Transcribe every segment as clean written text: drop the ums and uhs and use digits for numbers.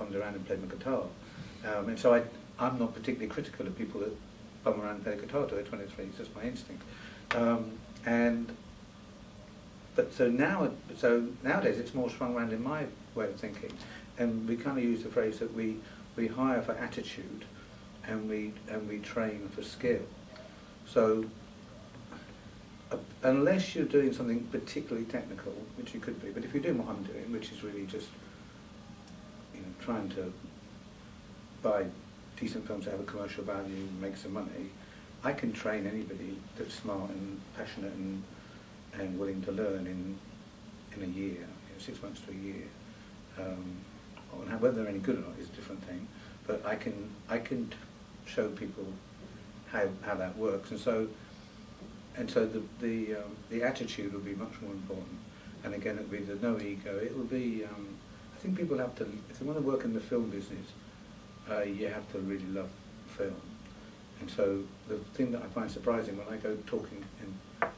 bummed around and played my guitar. And so I'm not particularly critical of people that bum around and play the guitar till they're 23. It's just my instinct. So nowadays it's more swung around in my way of thinking, and we kind of use the phrase that we hire for attitude, and we train for skill. So unless you're doing something particularly technical, which you could be, but if you're doing what I'm doing, which is really just trying to buy decent films that have a commercial value and make some money, I can train anybody that's smart and passionate and willing to learn in a year, 6 months to a year. Whether they're any good or not is a different thing, but I can show people how that works, and so the attitude will be much more important. And again, it'll be the no ego. It will be I think people have to, if they want to work in the film business, you have to really love film. And so the thing that I find surprising when I go talking in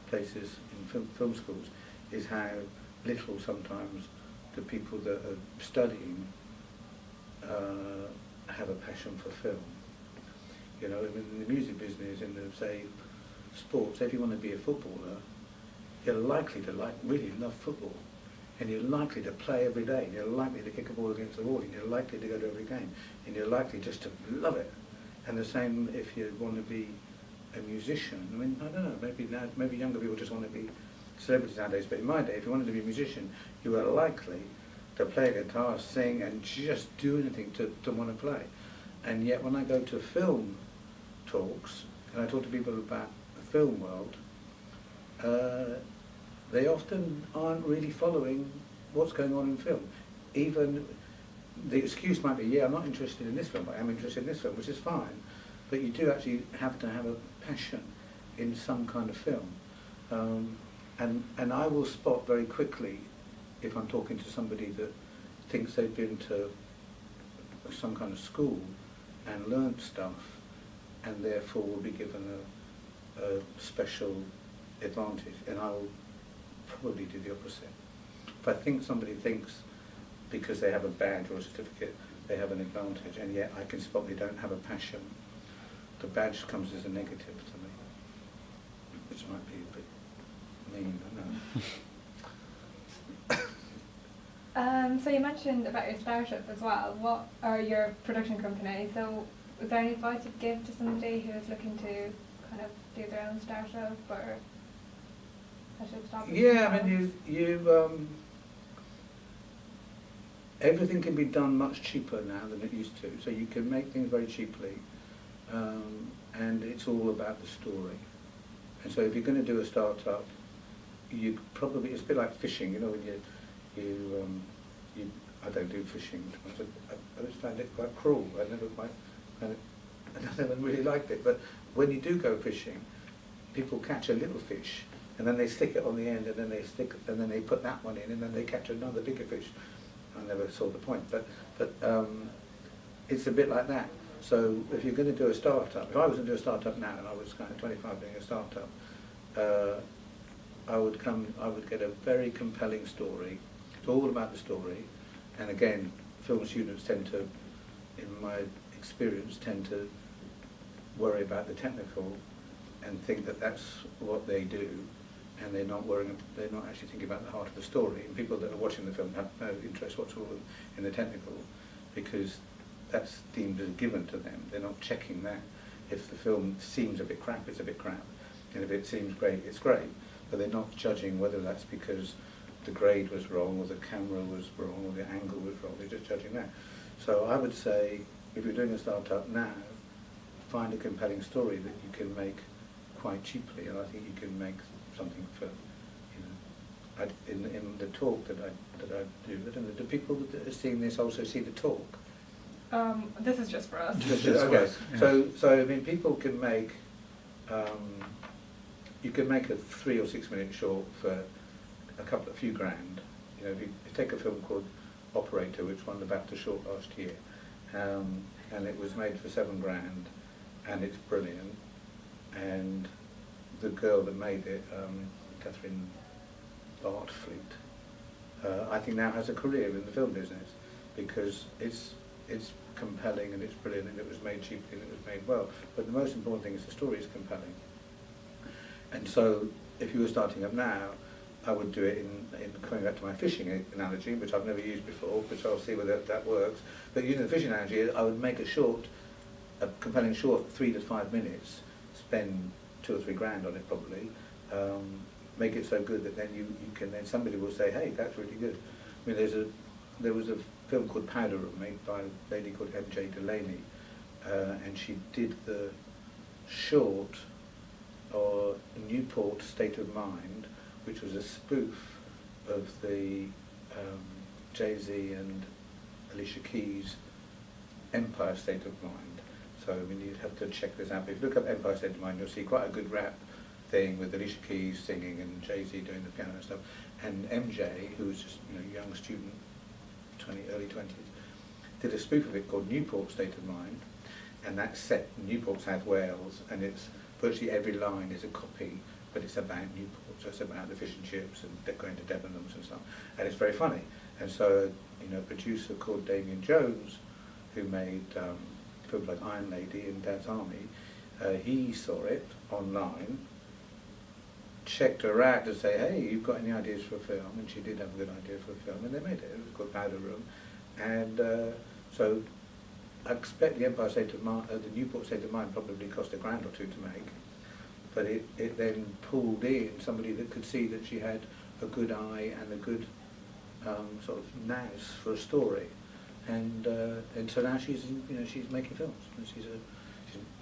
places in film schools is how little sometimes the people that are studying have a passion for film. In the music business, in the, say, sports, if you want to be a footballer, you're likely to really love football, and you're likely to play every day, and you're likely to kick a ball against the wall, and you're likely to go to every game, and you're likely just to love it. And the same if you want to be a musician. I mean, I don't know, maybe younger people just want to be celebrities nowadays, but in my day, if you wanted to be a musician, you were likely to play a guitar, sing, and just do anything to want to play. And yet when I go to film talks, and I talk to people about the film world, they often aren't really following what's going on in film. Even the excuse might be, yeah, I'm not interested in this film, but I'm interested in this film, which is fine, but you do actually have to have a passion in some kind of film. And I will spot very quickly if I'm talking to somebody that thinks they've been to some kind of school and learned stuff, and therefore will be given a special advantage, and I will probably do the opposite. If I think somebody thinks because they have a badge or a certificate they have an advantage, and yet I can spot they don't have a passion, the badge comes as a negative to me, which might be a bit mean, I know. So you mentioned about your startup as well, or your production company. So is there any advice you'd give to somebody who is looking to kind of do their own startup, or I should stop? Yeah, I mean, you everything can be done much cheaper now than it used to. So you can make things very cheaply, and it's all about the story. And so if you're going to do a startup, you probably, it's a bit like fishing, when I don't do fishing. I just found it quite cruel. I never really liked it. But when you do go fishing, people catch a little fish, and then they stick it on the end, and then they put that one in, and then they catch another bigger fish. I never saw the point, but it's a bit like that. So if you're going to do a startup, if I was going to do a startup now, and I was kind of 25 doing a startup, I would get a very compelling story. It's all about the story, and again, film students tend to, in my experience, tend to worry about the technical and think that that's what they do, and they're not actually thinking about the heart of the story. And people that are watching the film have no interest whatsoever in the technical, because that's deemed as given to them. They're not checking that. If the film seems a bit crap, it's a bit crap, and if it seems great, it's great. But they're not judging whether that's because the grade was wrong, or the camera was wrong, or the angle was wrong. They're just judging that. So I would say, if you're doing a startup now, find a compelling story that you can make quite cheaply, and I think you can make something for, in the talk that I do. I don't know, do people that are seeing this also see the talk? This is just for us. Okay. Yeah. So I mean, people can make. You can make a 3 or 6 minute short for a few grand. If you take a film called Operator, which won the BAFTA short last year, and it was made for £7 and it's brilliant. And the girl that made it, Catherine Bartfleet, I think now has a career in the film business, because it's it's compelling and it's brilliant and it was made cheaply and it was made well. But the most important thing is the story is compelling. And so if you were starting up now, I would do it in coming back to my fishing analogy, which I've never used before, which I'll see whether that works. But using the fishing analogy, I would make a compelling short, 3 to 5 minutes, spend 2 or 3 grand on it probably, make it so good that then you can, then somebody will say, hey, that's really good. I mean, there was a film called Powder Room made by a lady called MJ Delaney, and she did the short, or Newport State of Mind, which was a spoof of the Jay-Z and Alicia Keys' Empire State of Mind. So I mean, you'd have to check this out. But if you look up Empire State of Mind, you'll see quite a good rap thing with Alicia Keys singing and Jay-Z doing the piano and stuff. And MJ, who was just young student, early 20s, did a spoof of it called Newport State of Mind, and that's set in Newport, South Wales, and it's virtually every line is a copy, but it's about Newport, so it's about the fish and chips and going to Debenhams and stuff, and it's very funny. And so, a producer called Damien Jones, who made films like Iron Lady and Dad's Army, he saw it online, checked her out to say, hey, you've got any ideas for a film? And she did have a good idea for a film, and they made it. It was called Powder Room. And so I expect the Empire State of Mind, the Newport State of Mind probably cost £1 or 2 to make, but it then pulled in somebody that could see that she had a good eye and a good sort of nous for a story. And so now she's she's making films. And she's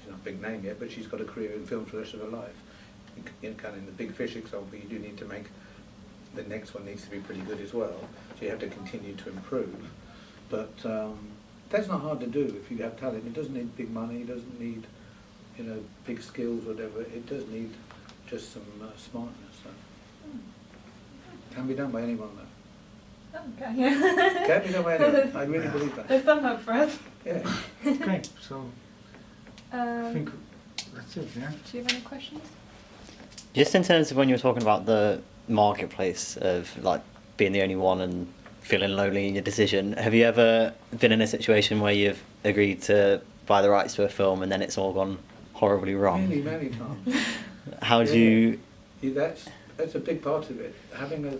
not a big name yet, but she's got a career in films for the rest of her life. Kind of in the Big Fish example, you do need to make, the next one needs to be pretty good as well, so you have to continue to improve. But that's not hard to do if you have talent. It doesn't need big money, it doesn't need big skills or whatever. It does need just some smartness. So. Can be done by anyone though. Okay. Can be done by anyone. I really believe that. There's some hope for us. Yeah. Okay, so I think that's it, yeah? Do you have any questions? Just in terms of when you were talking about the marketplace of like being the only one and feeling lonely in your decision, have you ever been in a situation where you've agreed to buy the rights to a film and then it's all gone horribly wrong? Many times. How do you... Yeah, that's a big part of it. Having a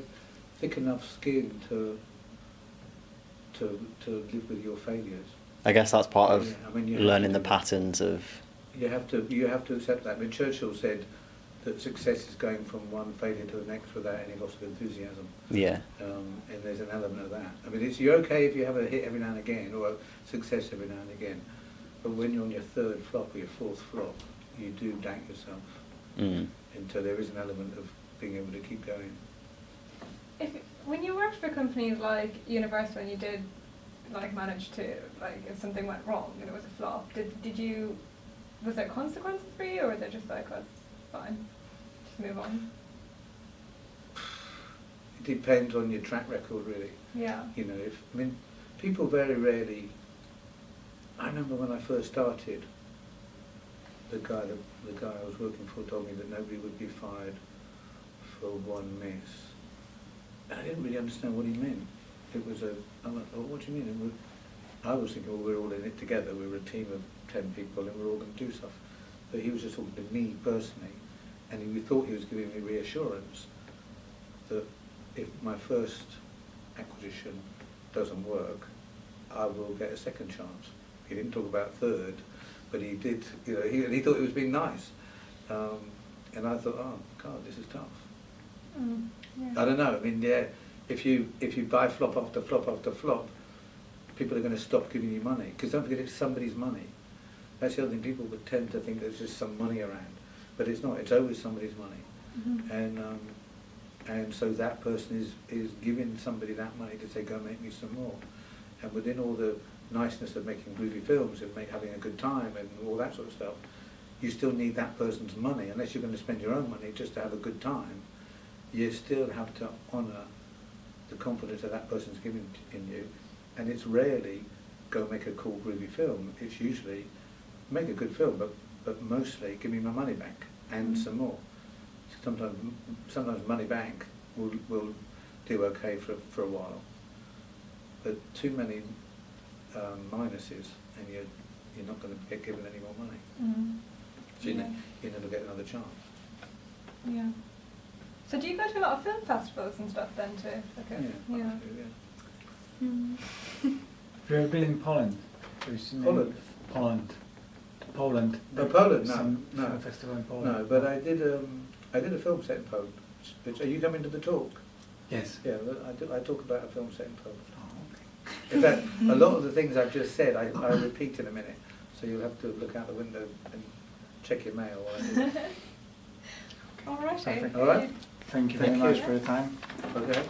thick enough skin to live with your failures. I guess that's part of you learning the patterns of... You have to accept that. I mean, Churchill said that success is going from one failure to the next without any loss of enthusiasm. Yeah. And there's an element of that. I mean, you're okay if you have a hit every now and again, or a success every now and again. But when you're on your 3rd flop or your 4th flop, you do doubt yourself. Until there is an element of being able to keep going. When you worked for companies like Universal and you did manage to, if something went wrong and it was a flop, was there consequences for you, or was it just oh, it's fine, just move on? It depends on your track record, really. Yeah. People very rarely. I remember when I first started, the guy I was working for told me that nobody would be fired for one miss. And I didn't really understand what he meant. I'm like, oh, what do you mean? I was thinking, well, we're all in it together. We were a team of 10 people and we're all going to do stuff. But he was just talking to me personally, and he thought he was giving me reassurance that if my first acquisition doesn't work, I will get a second chance. He didn't talk about third, but he did. He thought he was being nice, and I thought, oh God, this is tough. Yeah. I don't know. I mean, yeah, if you buy flop after flop after flop, people are going to stop giving you money, because don't forget, it's somebody's money. That's the other thing. People would tend to think there's just some money around, but it's not. It's always somebody's money, and so that person is giving somebody that money to say, go make me some more. And within all the niceness of making groovy films and having a good time and all that sort of stuff, you still need that person's money. Unless you're going to spend your own money just to have a good time, you still have to honour the confidence that that person's given in you. And it's rarely go make a cool groovy film. It's usually make a good film, but mostly give me my money back and some more. Sometimes money back will do okay for a while, but too many minuses, and you're not going to get given any more money. Mm. So Yeah. you never get another chance. Yeah. So do you go to a lot of film festivals and stuff then too? Okay. Yeah. Yeah. Yeah. Mm. Have you ever been in Poland? Have you seen Poland? Poland. Poland. No, Poland, no, Some no. film festival in Poland. No, but I did a film set in Poland. Are you coming to the talk? Yes. Yeah, I talk about a film set in Poland. Oh, okay. In fact, a lot of the things I've just said, I repeat in a minute. So you'll have to look out the window and check your mail while I do it. All right. Perfect. All right. Thank you Thank very you. much for your time. Okay.